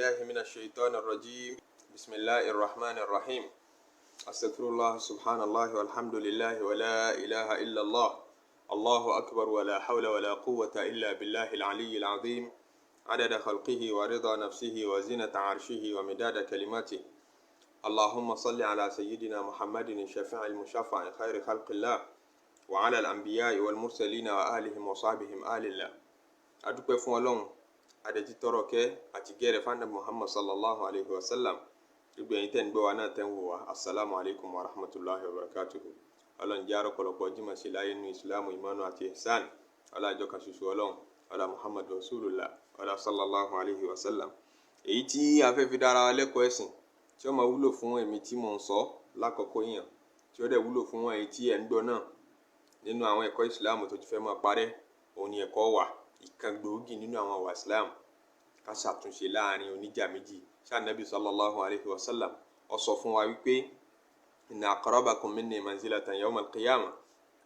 بالله من الشيطان الرجيم بسم الله الرحمن الرحيم أستغفر الله سبحان الله والحمد لله ولا إله إلا الله الله أكبر ولا حول ولا قوة إلا بالله العلي العظيم عدد خلقه ورضا نفسه وزنة عرشه ومداد كلماته اللهم صل على سيدنا محمد الشفيع المشفع خير خلق الله وعلى الأنبياء والمرسلين وآلهم وصحبهم آل الله adúpẹ́ fún Ọlọ́run adẹ̀tí tọrọ kẹ́ àti gẹ́rẹ́ fún Ànábì Muhammad sallallahu alayhi wa sallam gbogbo ẹ̀yin tẹ́ ń gbọ́ wa náà tẹ́ ń wò wá assalamu alaykum wa rahmatulahi wa barakatuhu. Ọlọ́run jẹ́ àrọ́pọ̀lọpọ̀ jímọ̀ sí láyé nínú ìsìlámù ìmánu àti ihsan ọlá àjọ kan ṣoṣo Ọlọ́run ọlá Muhammad rasulullah ọlá sallallahu alayhi wa sallam. èyí tí a fẹ́ fi dára wa lẹ́kọ̀ọ́ ẹ̀sìn tí ó máa wúlò fún èmi tí mò ń sọ lákọ̀ọ́kọ́ yàn tí ó dẹ̀ wúlò fún ẹ̀yin tí ẹ̀ ń gbọ́ náà nínú àwọn ẹ̀kọ́ ìsìlámù tó ti fẹ́ máa parẹ́ òun ni ẹ̀kọ́ wà ìkan gbòógì nínú àwọn àwa islam ká ṣàtúnṣe láàrin oníjà méjì ṣànàbí sallallahu alayhi wa sallam ó sọ fún wa wípé inna aqrabakum minni manzilatan yawm al-qiyamah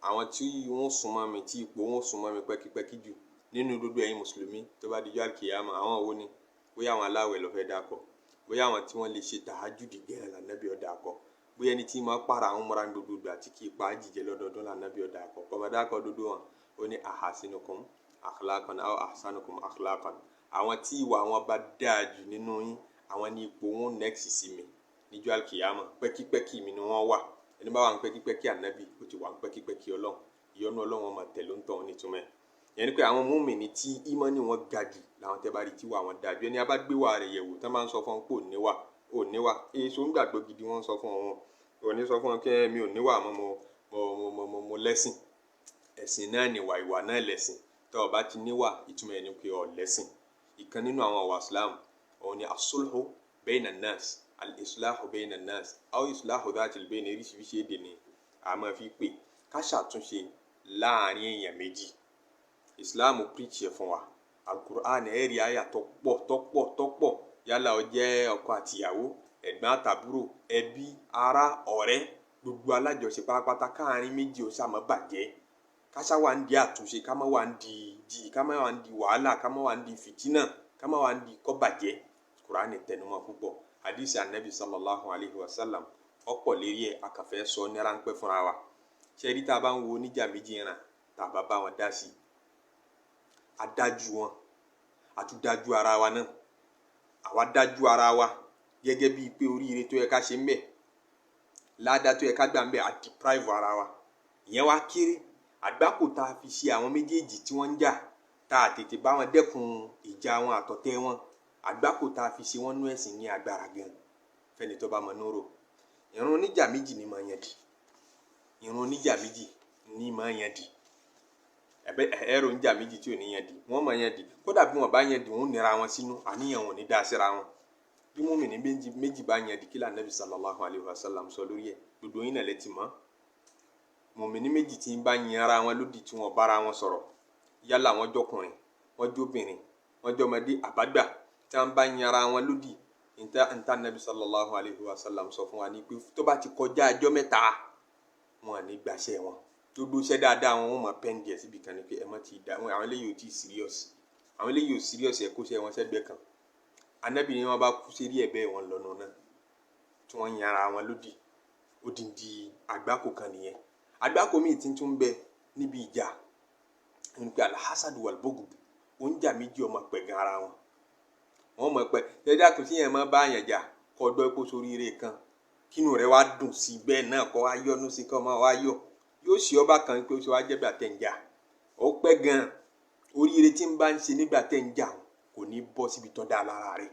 àwọn tí wọ́n súnmọ́ mi tí ipò wọn súnmọ́ mi pẹ́kípẹ́kí jù nínú gbogbo ẹ̀yin mùsùlùmí tó bá dijọ́ al-qiyama àwọn wo ni bóyá àwọn aláwẹ̀ ló fẹ́ dákọ̀ bóyá àwọn tí wọ́n lè ṣe tahajjudi gẹ́rẹ́ lànàbí ó dákọ̀ bóyá ẹni tí máa para àwọn mọ́ra gbogbo àti kí ipa jíjẹ lọ́dọọdún lànàbí ó dákọ̀ kọ̀mọ̀dákọ̀ dúdú wọn ó ní ahasinukum akhlaqan aw ahsanukum akhlaqan àwọn tí ìwà wọn bá dáa jù nínú yín àwọn ní ipò wọn next sí mi níjọ́ alkiyama pẹ́kípẹ́kí mi ni wọ́n wà ẹni bá wà ń pẹ́kípẹ́kí ànábì ó ti wà ń pẹ́kípẹ́kí ọlọ́run ìyọ́nú ọlọ́run wọn máa tẹ̀lé ń tọ̀ nítumẹ̀ yẹn ni pé àwọn mùmínì tí ìmánì wọn ga jù làwọn tẹ́ bá rí tí wà wọn dáa jù ẹni abá gbé wà rẹ̀ yẹ̀wò tán máa ń sọ fún wọn pé ò níwà èso ń gbàgbọ́ gidi wọ́n sọ fún wọn ò ní sọ fún wọn kí mi ò níwà mọ́ mo lẹ́sìn ẹ̀sìn náà níwà ìwà náà lẹ́sìn tó o bá ti níwà ìtumọ̀ ẹni pé o lẹ́sìn ìkan nínú àwọn ọ̀wà islam òun ni asulhu bayna nas al-islahu bayna nas aw islahu dhatil bayni oríṣiríṣi èdè ni a máa fi pè ká ṣàtúnṣe láàrin èèyàn méjì islam preach ẹ̀ fún wa al-Qur'an ẹ̀rí àyà tọ́pọ̀ yálà ó jẹ́ ọkọ àtìyàwó ẹ̀gbọ́n àtàbúrò ẹbí ará ọ̀rẹ́ gbogbo alájọṣe pátápátá káàrin méjì ó sá má bàjẹ́ kásá wà ń di àtúnṣe ká má wà ń di ká má wà ń di wàhálà ká má wà ń di fìtínà ká má wà ń di kọ́bàjẹ́ Kùránì tẹnumọ́ púpọ̀ hadisi anabi sallallahu alayhi wa sallam ọ̀pọ̀ lérí ẹ̀ akàfẹ́ sọ ní ráńpẹ́ fúnra wa ṣẹ́rí tá a bá ń wo oníjà méjì yẹn náà tá a bá bá wọn dá sí i adájú wọn àtúndájú ara wa náà àwa dájú ara wa gẹ́gẹ́ bíi pé oríire tó yẹ ká ṣe ń bẹ̀ ládàá tó yẹ ká gbà ń bẹ̀ àdìpráìvù ara wa ìyẹn wá kéré àgbákò tá a fi ṣe àwọn méjèèjì tí wọ́n ń jà tá a tètè bá wọn dẹ́kun ìjà wọn àtọ̀tẹ̀ wọn àgbákò tá a fi ṣe wọ́n nú ẹ̀sìn ní agbára gan fẹ́ni tó bá mọ núrò ìrun oníjà méjì ni máa yan dì ìrun oníjà méjì ni máa yan dì ẹ̀rọ oníjà méjì tí ò ní yan dì wọ́n máa yan dì kódà bí wọ́n bá yan dì wọ́n nira wọn sínú àníyàn wọn ò ní dá síra wọn bí mùmínì méjì bá yan dì kí la Nabi sallallahu alayhi wa sallam sọ lórí ẹ̀ gbogbo yín náà lẹ ti mọ̀ mùmínì méjì tí ń bá yin ara wọn lódì tí wọ́n bára wọn sọ̀rọ̀ yálà wọ́n jọkùnrin wọ́n jóbìnrin wọ́n jọmọdé àbágbà tí wọ́n bá yin ara wọn lódì níta Nabi sallallahu alayhi wa sallam sọ fún wa ní pé tó bá ti kọjá ọjọ́ mẹ́ta wọn ní gbàṣẹ wọn gbogbo iṣẹ́ dáadáa wọn máa pẹ́ǹdì ẹ̀ síbi kan ní pé ẹ má ti dá àwọn eléyìí ò tí ì serious àwọn eléyìí ò serious ẹ̀ kó ṣe wọn sẹ́gbẹ́ kan Ànábì ni wọ́n bá kú sérí ẹ̀ bẹ́ẹ̀ wọn lọ́nà náà tí wọ́n yin ara wọn lódì odindi àgbákò kan nìyẹn àgbákò míì tí ń tún bẹ níbi ìjà nípa alhassadu walbogud oúnjà méjì ọmọ pẹ̀gàn ara wọn mọ̀ pẹ́ tẹ́jà kò sí yẹn mọ́ bá àyàn jà kọ́ ọdọ́ epo sórí ire kan kínú rẹ̀ wá dùn sí bẹ́ẹ̀ náà kọ́ wá yọnu sí kọ́ máa wá yọ yóò ṣe ọba kan pé ó ṣe wá jẹ́ gbà tẹ̀ ń jà ó pẹ́ gan oríire tí ń bá ń ṣe nígbà tẹ̀ ń jà kò ní bọ́ síbi tó dáa lára rẹ̀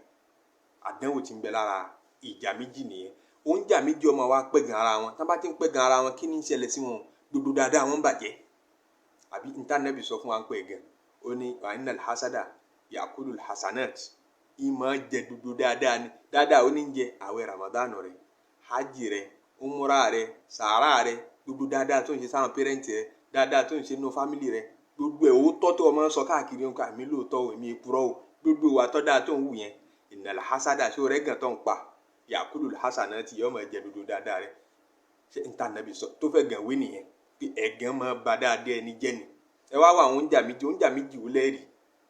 àdánwò tí ń bẹ lára ìjà méjì nìyẹn oúnjà méjì ọmọ wa pẹ̀gàn ara wọn tá bá ti ń pẹ̀gàn ara wọn kí ni ń ṣẹlẹ̀ sí wọn gbogbo dáadáa wọn bàjẹ́ àbí intanẹ́ẹ̀tì sọ fún wa ń pẹ̀gàn ó ní wàhánà hasada yakulu hasanat ìmọ̀ jẹ gbogbo dáadáa ni dáadáa ó ní ń jẹ àwẹ̀ ramadanu rẹ hajj rẹ umura rẹ sàárà rẹ gbogbo dáadáa tó ń ṣe sáwọn pẹrẹntì rẹ dáadáa tó ń ṣe nínú fámìlì rẹ gbogbo ẹ̀ òótọ́ tó ọmọ sọ káàkiri nǹkan àmì lóòótọ́ èmi ìpurọ́ o gbogbo ìwà tó dáa tó ń wù yẹn ìnàlá hasada ṣó rẹ gàn tó ń pa yakulu hasanati yọọ máa jẹ dodo dáadáa rẹ ṣe nta Nabi sọ tó fẹ́ gàn wé nìyẹn pé ẹ̀gàn máa ba dáadáa ẹni jẹ́ ni ẹ wá wá àwọn oúnjà méjì wọlé rí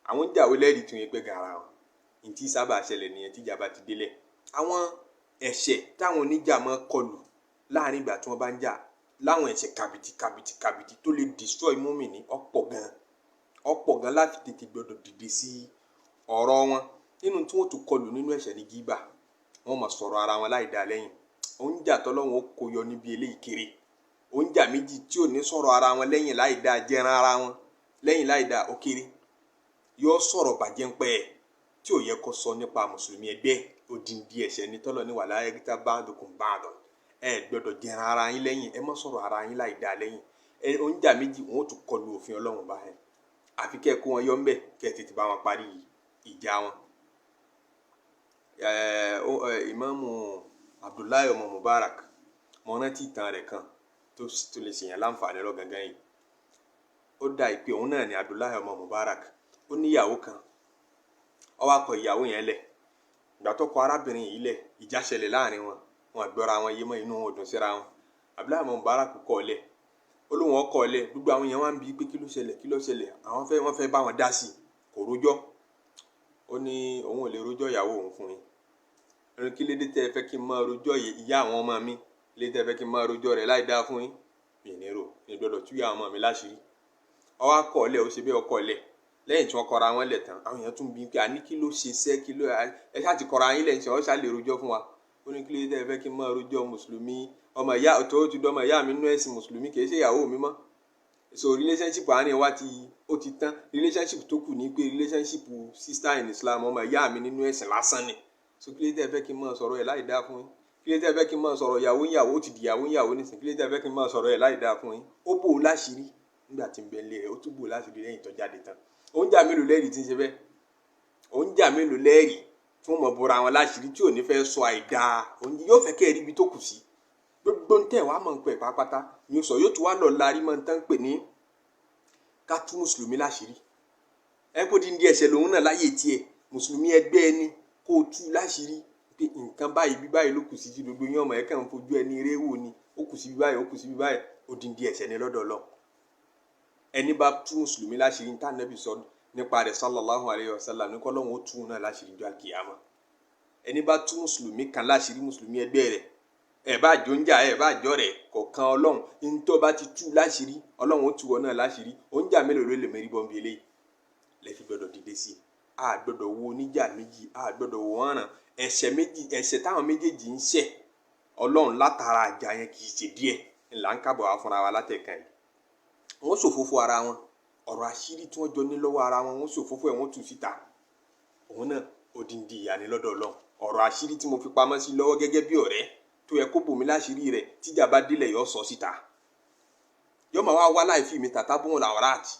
àwọn oúnjà wọlé rí tún yẹn pé gàn ara wọn ntí sábà ṣẹlẹ̀ nìyẹn tíjà bá ti délẹ̀. Àwọn ẹ̀ṣẹ̀ táwọn oníjà máa kọlù láàrin ìgbà tí wọ́n bá ń jà, láwọn ẹ̀ṣẹ̀ kàbìtì tó lè destroy mùmínì ọ̀pọ̀ gan láti tètè gbọdọ̀ dìde sí ọ̀rọ̀ wọn. Nínú tí wọ́n tún kọlù nínú ẹ̀ṣẹ̀ ní gíbà, wọ́n máa sọ̀rọ̀ ara wọn láì dá lẹ́yìn. Oúnjà tọ́lọ́run ó kó yọ níbi eléyìí kéré. Oúnjà méjì tí ò ní sọ̀rọ̀ ara wọn lẹ́yìn láì dá, jẹran ara wọn lẹ́yìn láì dá, ó kéré. Yóò sọ̀rọ̀ bàjẹ́ ń pẹ́ tí ò yẹ kó sọ nípa mùsùlùmí ẹgbẹ́. Odindi ẹ̀ṣẹ̀ ni tọ́lọ́ ní wala yaghtab ba'dukum ba'dan. Ẹ gbọ́dọ̀ jẹran ara yín lẹ́yìn, ẹ má sọ̀rọ̀ ara yín láì dá lẹ́yìn. Oúnjà méjì wọn ó tún kọlù òfin Ọlọ́run báyẹn. Àfi kẹ́ kó wọn yọ ńbẹ̀, kẹ́ tètè bá wọn parí ìjà wọn. Ìmáàmù Abdullahi ọmọ Mubarak, mo rántí ìtàn rẹ̀ kan tó lè ṣèyàn láǹfààní lọ gangan yìí. Ó dà ìpè òun náà ni Abdullahi ọmọ Mubarak. Ó níyàwó kan, ó wá kọ ìyàwó yẹn lẹ̀. Ìgbà tó kọ arábìnrin yìí lẹ̀, ìjà ṣẹlẹ̀ láàrin wọn. Wọn gbọ́ra wọn yé mọ́, inú wọn ò dùn síra wọn. Abdullahi ọmọ Mubarak kọ̀ lẹ̀. Ó lóun ọkọ̀ lẹ̀. Gbogbo àwọn èèyàn wá ń bi pé kí ló ṣẹlẹ̀. Wọ́n fẹ́ bá wọn dá sí i. Kò rójọ́. Ó ní òun ò lè rójọ́ ìyàwó òun fún yín. Kí lédè tẹ́ ẹ fẹ́ kí n máa rójọ́ ìyá àwọn ọmọ mi? Lédè tẹ́ ẹ fẹ́ kí n máa rójọ́ rẹ̀ láì dá fún yín? Mi ní rò, mi gbọ́dọ̀ tú ìyá ọmọ mi láṣìírí. Ó wá kọ̀ lẹ̀, ó ṣe bẹ́ẹ̀ ọkọ̀ lẹ̀. Lẹ́yìn tí wọ́n kọra wọn lẹ̀ tán, àwọn èèyàn tún bi pé àní kí ló ṣe sẹ́, kí ló ẹ ṣáà ti kọra yín lẹ̀ ṣe, ó ṣáà lè rójọ́ fún wa. Ó ní kí lédè tẹ́ ẹ fẹ́ kí n máa rójọ́ mùsùlùmí, ọmọ ìyá tó ti dọ́mọ ìyá mi nínú ẹ̀sìn mùsùlùmí, kì í ṣe ìyàwó mi mọ́. So relationship àárín wa ó ti tán. Relationship tó kù ní pé relationship sister in Islam, ọmọ ìyá mi nínú ẹ̀sìn lásán ni. So kí lédè tẹ́ ẹ fẹ́ kí n máa sọ̀rọ̀ ẹ̀ láì dá fún yín? Kí lédè tẹ́ ẹ fẹ́ kí n máa sọ̀rọ̀ ìyàwó ó ti di ìyàwó nísìnyí? Kí lédè tẹ́ ẹ fẹ́ kí n máa sọ̀rọ̀ ẹ̀ láì dá fún yín? Ó bò ó láṣìírí nígbà tí ń bẹ lé rẹ̀, ó tún bò ó láṣìírí lẹ́yìn tó jáde tán. Oúnjà mélòó lẹ́rìí tí ń ṣe bẹ́ẹ̀? Oúnjà mélòó lẹ́rìí tí wọ́n mọ̀ bora wọn láṣìírí tí ò ní fẹ́ sọ àìdá? Yóò fẹ́ kẹ́ ẹ rí ibi tó kù sí. Gbogbo ń tẹ̀ wá mọ̀ ń pẹ̀ pátápátá ni ó sọ. Yóò tún wá lọ larí mọ́ ń tán pè ní ká tú mùsùlùmí láṣìírí. Ẹ kó di ní ẹsẹ̀ lòun náà láyé tiẹ̀. Mùsùlùmí ẹgbẹ́ ẹni kó tú láṣìírí pé nǹkan báyìí bí báyìí ló kù sí, gbogbo yín ọmọ ẹ̀ kàn ń fojú ẹni eré wò ni. Ó kù sí bí báyìí, odindi ẹsẹ̀ ni lọ́dọ̀ Ọlọ́run. Ẹni bá tú mùsùlùmí láṣìírí ní tànàbí sọ nípa rẹ̀ sallallahu alayhi wa sallam ní kọ́lọ́hún ó tú náà láṣìírí jọ àkìyàmọ́. Ẹni bá tú mùsùlùmí kan láṣìírí, mùsùlùmí ẹgbẹ́ rẹ̀, ẹ bá jọ ń jà, ẹ bá jọ rẹ̀, kọ̀ọ̀kan Ọlọ́run ní tó bá ti tú láṣìírí, Ọlọ́run ó tú wọn náà láṣìírí. Oúnjà mélòó ló lè mẹ́rí bọ́m̀bì eléyìí? Lẹ́fi gbọ́dọ̀ dìde sí i. A gbọ́dọ̀ wo oníjà méjì, a gbọ́dọ̀ wo wọ́n ràn. Ẹ̀ṣẹ̀ táwọn méjèèjì ń ṣẹ̀ Ọlọ́run látara àjà yẹn kì í ṣe díẹ̀. Ńlá ń kábọ̀ wá fúnra wa látẹ̀kàn yìí. Wọ́n ṣòfófó ara wọn. Ọ̀rọ̀ àṣírí tí wọ́n jọ ní lọ́wọ́ ara wọn, wọ́n ṣòfófó ẹ̀, wọ́n tú síta. Òun náà odindi ìyà ni lọ́dọ̀ Ọlọ́run. Ọ̀rọ̀ àṣírí tí mo fi pamọ́ sí lọ́wọ́ gẹ́gẹ́ bí ọ̀rẹ́ tó yẹ kó bòmí láṣìírí rẹ̀, tíjà bá délẹ̀ yóò sọ síta. Yóò máa wá láìfi mi tàtà bóun làwọ̀rá àti.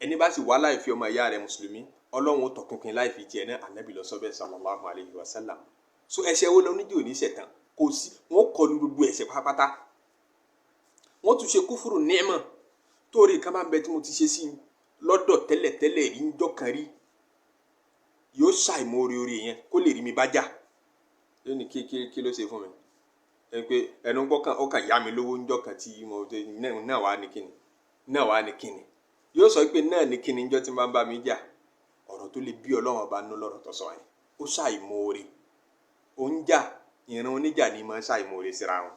Ẹni bá sì wá láìfi ọmọ ìyá rẹ̀ mùsùlùmí, Ọlọ́run ó tọpinpin láìfi tiẹ̀ náà. Ànábì ló sọ bẹ́ẹ̀ sallallahu alayhi wa sallam. So ẹ̀ṣẹ̀ wo lóníjì ò ní ṣẹ̀tàn? Kò sí. Wọ́n kọlu gbogbo ẹ̀ṣẹ̀ pátápátá. Wọ́n tún ṣe kúfùrù ní'mà. Torí kan máa ń bẹ tí mo ti ṣe sí lọ́dọ̀ tẹ́lẹ̀ rí ńjọ́ kan rí. Yóò ṣàìmóore orí yẹn kó lè rí mi bá jà. Yóò ní kí ló ṣe fún mi? Pé ẹnu ó kàn yá mi lówó ńjọ́ kan tí mo náà wá ní kíni. Yóò sọ pé náà ní kíni ńjọ́ tí máa ń bá mi jà. Ọ̀rọ̀ tó lè bí Ọlọ́run bá nú lọ́rọ̀ tó sọ yẹn. Ó ṣàìmóore. Oúnjà ìran oníjà ni máa ń ṣàìmóore síra wọn.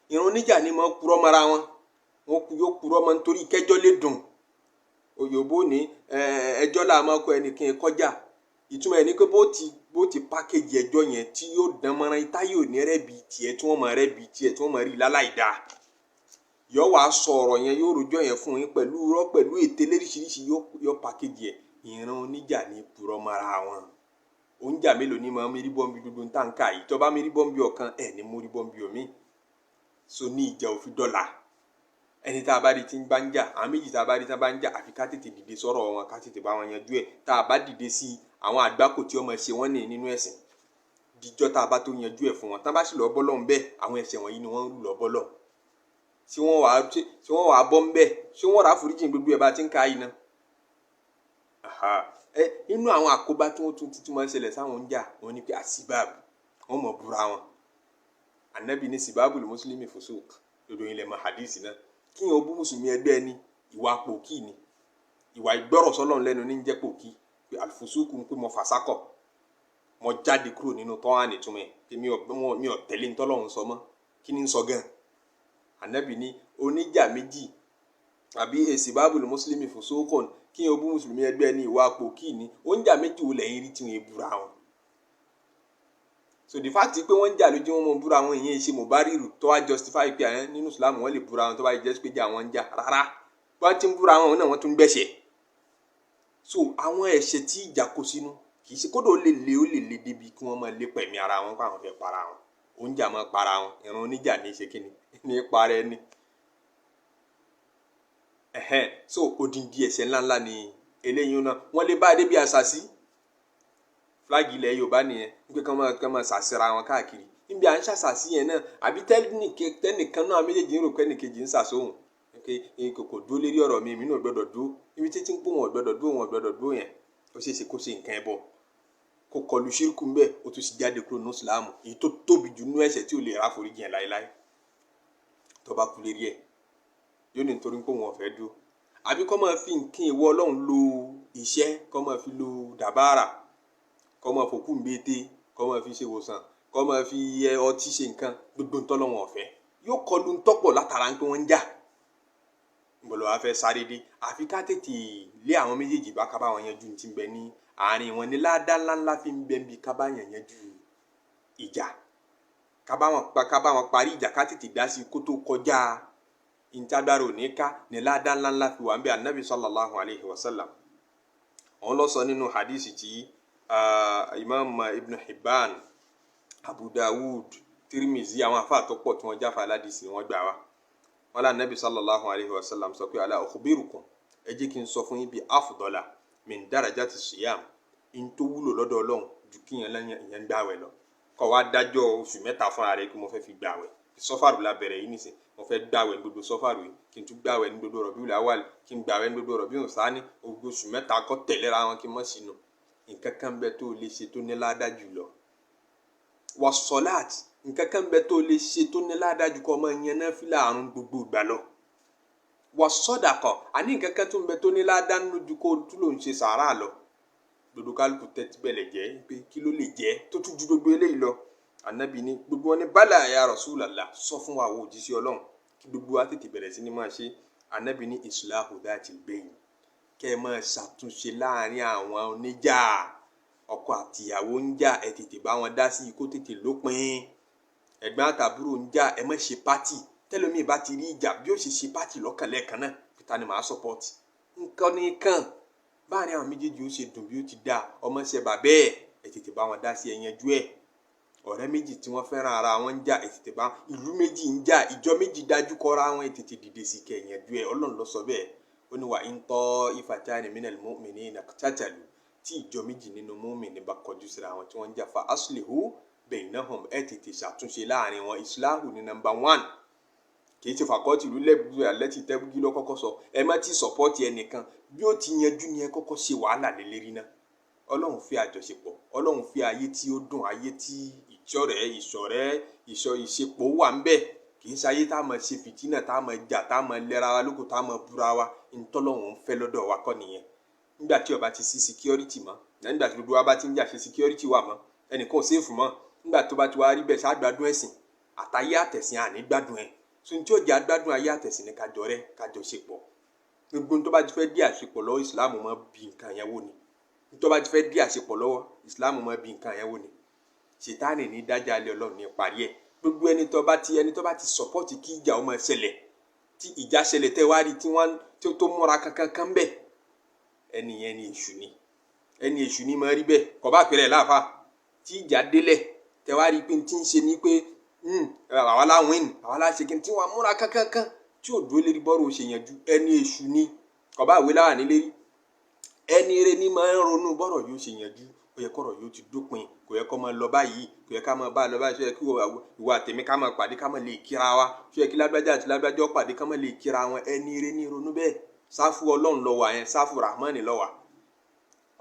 Ìran oníjà ni máa ń purọ́ mọ́ra wọn. Yóò purọ́ mọ́ nítorí kẹjọ́ lè dùn. Òyìnbó ní ẹjọ́ là máa kọ ẹnìkan kọjá. Ìtumọ̀ ẹ̀ ní pé bó ti pákéjì ẹjọ́ yẹn tí yóò dán mọ́ran ìta yóò ní rẹ́bi tiẹ̀ tí wọ́n máa rẹ́bi tiẹ̀ tí wọ́n máa rí láláì dáa. Yóò wá sọ ọ̀rọ̀ yẹn, yóò rojọ́ yẹn fún yín pẹ̀lú irọ́, pẹ̀lú ète lóríṣiríṣi, yóò pákéjì ẹ̀. Ìran oníjà ní purọ́ mọ́ra wọn. Oúnjà mélòó ni máa ń mérí bọ́m̀bì dúdú ń tàǹkà yìí? Tó bá mérí bọ́m̀bì ọ̀kan, ẹ̀ ní mórí bọ́m̀bì omi. So ní ìjà òfin dọ́là. Ẹni tá a bá rí tí ń bá ń jà, àwọn méjì tá a bá rí tí wọ́n bá ń jà, àfi ká tètè dìde sọ̀rọ̀ wọn, ká tètè bá wọn yanjú ẹ̀. Tá a bá dìde sí àwọn àgbákò tí ọmọ ṣe wọ́n ní nínú ẹ̀sìn, díjọ́ tá a bá tó yanjú ẹ̀ fún wọn. Tá a bá sì lọ bọ́lọ̀ ń bẹ́, àwọn ẹ̀ṣẹ̀ wọ̀nyí ni wọ́n ń lọ bọ́lọ̀. Tí wọ́n wà bọ́ ń bẹ́, ṣé wọ́n rà foríjì gbogbo ẹ̀ bá ti ń ka yìí náà? Inú àwọn àkóbá tí wọ́n tún máa ń ṣẹlẹ̀ sáwọn ń jà, wọ́n ní pé àsìbáàbù, wọ́n mọ̀ búra wọn. Ànábì ní sìbáàbù lè mùsùlùmí fòsók. Dodo ilẹ̀ mọ̀ hadisi náà. Kí yẹn ó bú mùsùlùmí ẹgbẹ́ ẹni, ìwà pòkì ni. Ìwà ìgbọ́rọ̀ sọ́lọ́run lẹ́nu ní ń jẹ́ pòkì. pé àlùfùsúkù ń pé mo fàsákọ̀ mo jáde kúrò nínú tọ́hánì túmọ̀ pé mi ò tẹ̀lé ntọ́lọ́run sọ mọ́ kí ni ń sọ gan. Ànábì ní oníjà méjì àbí èsì bábùlù mùsùlùmí fùsúkùn kí n bú mùsùlùmí ẹgbẹ́ ní ìwà àpò kí ni oúnjà méjì wò lẹ́yìn rí tí wọ́n búra wọn. So the fact pé wọ́n ń jà lójú wọn mọ̀ búra wọn ìyẹn ṣe mùbárìrù tó wá justify pé àyẹn nínú Islam wọ́n lè búra wọn tó bá jẹ́ pé jà wọ́n ń jà rárá wọ́n ti ń búra wọn náà wọ́n tún gbẹ̀ṣẹ̀. So àwọn ẹ̀ṣẹ̀ tí ìjà kó sínú kì í ṣe kódò ó lè le débi kí wọ́n máa lépa ẹ̀mí ara wọn pàwọn fẹ́ para wọn oúnjà máa para wọn ìran oníjà ní í ṣe kíni ní parẹ́ ní. So odindi ẹ̀ṣẹ̀ ńláńlá ni eléyìí náà wọ́n lè bá débi àṣàṣì flag ilẹ̀ Yorùbá nìyẹn wípé kán máa ṣàṣìra wọn káàkiri níbi à ń ṣàṣàṣì yẹn náà àbí tẹ́nìkan náà méjèèjì ń rò pé ẹnìkejì ń ṣàṣòhùn kò dúró lérí ọ̀rọ̀ mi náà gbọ́dọ̀ dúró ibi títí ń pò wọn gbọ́dọ̀ dúró yẹn ó ṣeé ṣe kó ṣe nǹkan ẹbọ kó kọlu ṣírkù ń bẹ ó tún sì jáde kúrò ní ìsìlámù èyí tó tóbi jù nínú ẹ̀ṣẹ̀ tí ò lè rà foríjì yẹn láéláé tó bá kú lérí ẹ̀ yóò ní nítorí pé wọn ò fẹ́ dúró àbí kó máa fi nǹkan ìwọ Ọlọ́run lo iṣẹ́ kó máa fi lo dàbára kó máa fòkú ń bété kó máa fi ṣe wòsàn kó máa fi ọtí ṣe nǹkan gbogbo ntọ́lọ́wọ̀n ọ̀fẹ́ yóò kọlu ntọ́pọ̀ látara pé wọ́n ń jà bọ̀lọ̀ wá fẹ́ sáré dé àfi ká tètè lé àwọn méjèèjì bá kábà wọn yanjú ti ń bẹ ní àárín wọn ní ládá ńláńlá fi ń bẹ ń bi kábà yàn yanjú ìjà kábà wọn parí ìjà ká tètè dá sí kó tó kọjá ìtagbára òní ká ní ládá ńláńlá fi wà ń bẹ Ànábì sallallahu alayhi wa sallam òun lọ sọ nínú hadisi tí Imam Ibn Hibban Abu Dawud Tirmizi àwọn àfáà tó pọ̀ tí wọ́n jáfa aládìsí wọ́n gbà wá wọn lá Nabi sallallahu alayhi wa sallam sọ pé ala ukhbirukum ẹ jẹ́ kí n sọ fún yín bí afdala min darajati siyam in tó wúlò lọ́dọ̀ Ọlọ́run ju kí yẹn lẹ́yìn ìyẹn gbààwẹ̀ lọ kó wá dájọ́ oṣù mẹ́ta fúnra rẹ̀ kí mo fẹ́ fi gbààwẹ̀ sọ́fàrù la bẹ̀rẹ̀ yìí nìsín mo fẹ́ gbààwẹ̀ ní gbogbo sọ́fàrù yìí kí n tún gbààwẹ̀ ní gbogbo Rabiul Awwal kí n gbààwẹ̀ ní gbogbo Rabiul Thani gbogbo oṣù mẹ́ta kó tẹ̀léra wọn kí n má sínú nǹkan kan bẹ tó lè ṣe tó ní ládàá jù lọ wà sọ́láàt nǹkan kan bẹ tó lè ṣe tó ní ládàá jù kó ọmọ yẹn náà fi láàrún gbogbo ìgbà lọ wà sọ́dàkọ̀ àní nǹkan kan tó ń bẹ tó ní ládàá lójú kó tún lòún ṣe sàárà lọ gbogbo kálukú tẹ́tí bẹ̀lẹ̀ jẹ́ pé kí ló lè jẹ́ tó tún ju gbogbo eléyìí lọ Ànábì ní gbogbo wọn ní bala ya Rasulullah sọ fún wa wo òjíṣẹ́ Ọlọ́run kí gbogbo wa tètè bẹ̀rẹ̀ sí ni máa ṣe Ànábì ní islahu dhatil bayn kẹ́ ẹ máa ṣàtúnṣe láàrin àwọn oníjà ọkọ àtìyàwó ń jà ẹ tètè bá wọn dá sí kó tètè lópin ẹ̀gbọ́n àtàbúrò ń jà ẹ má ṣe pátì tẹlómi bá ti rí ìjà bí ó ṣe pátì lọ́kàn lẹ́ẹ̀kan náà pété ni màá sọpọ́tì nǹkan nìkan báàrin àwọn méjèèjì ó ṣe dùn bí ó ti dá ọmọ ṣe bàbẹ́ ẹ tètè bá wọn dá sí ẹyanjú ẹ ọ̀rẹ́ méjì tí wọ́n fẹ́ràn ara wọn ń jà ẹ tètè bá ìlú méjì ń jà ìjọ méjì dájú kọ́ra wọn ẹ tètè dìde sí kẹ ẹyanjú ẹ Ọlọ́run ló sọ bẹ́ẹ̀ ó ní wa in ta'ifatani minal mu'minina iqtatalu tí ìjọ méjì nínú mùmínì bá kọjú síra wọn tí wọ́n ń jà fa aslihu bainahum ẹ tètè ṣàtúnṣe láàrin wọn islahu ní number 1 kì í ṣe fàkọ́tì ìlú lẹ́bùrú àlẹ́tì tẹ́bùgí lọ kọ́kọ́ sọ ẹ má ti sọ̀pọ́tì ẹnìkan bí ó ti yanjú ni ẹ kọ́kọ́ ṣe wàhálà lélẹ́rí náà Ọlọ́run fẹ́ àjọṣepọ̀ Ọlọ́run fẹ́ ayé tí ó dùn ayé tí ìṣepọ̀ wà ń bẹ kì í ṣe ayé tá a máa ṣe fìtínà tá a máa jà tá a máa lẹ́ra wa lóko tá a máa búra wa ntọ́lọ́run fẹ́ lọ́dọ̀ wa kọ́ nìyẹn nígbà tí ó bá ti sí security mọ́ nígbà tí gbogbo wa bá ti ń jà ṣe security wà mọ́ ẹnìkan ò safe mọ́ nígbà tó bá ti wá rí bẹ́ẹ̀ ṣáàgbádùn ẹ̀sìn àtayé àtẹ̀sìn àní gbádùn ẹ̀ tún tí ó jẹ́ àgbádùn ayé àtẹ̀sìn ní kájọ rẹ̀ kájọ ṣepọ̀ gbogbo tó bá ti fẹ́ dí àṣepọ̀ lọ́wọ́ ìsìláàmù mọ́ bí nǹkan yẹn wò ni tó bá ti fẹ́ dí àṣepọ̀ lọ́wọ́ ìsìláàmù mọ́ bí nǹkan yẹn wò ni ṣètánì ní dájà alẹ́ Ọlọ́run ní parí ẹ̀ gbogbo ẹni tó bá ti support kí ìjà ó máa ṣẹlẹ̀ tí ìjà ṣẹlẹ̀ tẹ́ wá rí tí wọ́n tó múra kankan bẹ́ẹ̀ ẹni èṣù ni máa rí bẹ́ẹ̀ kọ́ bá pẹ̀lẹ́ láàfà tí ìjà délẹ̀ tẹ́ wá rí pé tí ń ṣe ni pé àwa láwọn ẹni àwa láṣẹ kí n tí wọ́n múra kankan tí ò dúró lérí bọ́rọ̀ ṣe yanjú ẹni èṣù ni kọ́ bá wé láwà nílérí ẹni eré ní máa ń ronú bọ́rọ̀ yóò ṣe yanjú ó yẹ kọ́rọ̀ yóò ti dópin kò yẹ kó máa lọ báyìí kò yẹ ká máa bá a lọ báyìí ṣó yẹ kí ìwà àtẹ̀mí ká máa pàdé ká máa lè kíra wa ṣó yẹ kí lágbájá àti lágbájá pàdé ká máa lè kíra wọn ẹni eré ní ronú bẹ́ẹ̀ sáfù Ọlọ́run ló wà yẹn sáfù Rahmani ló wà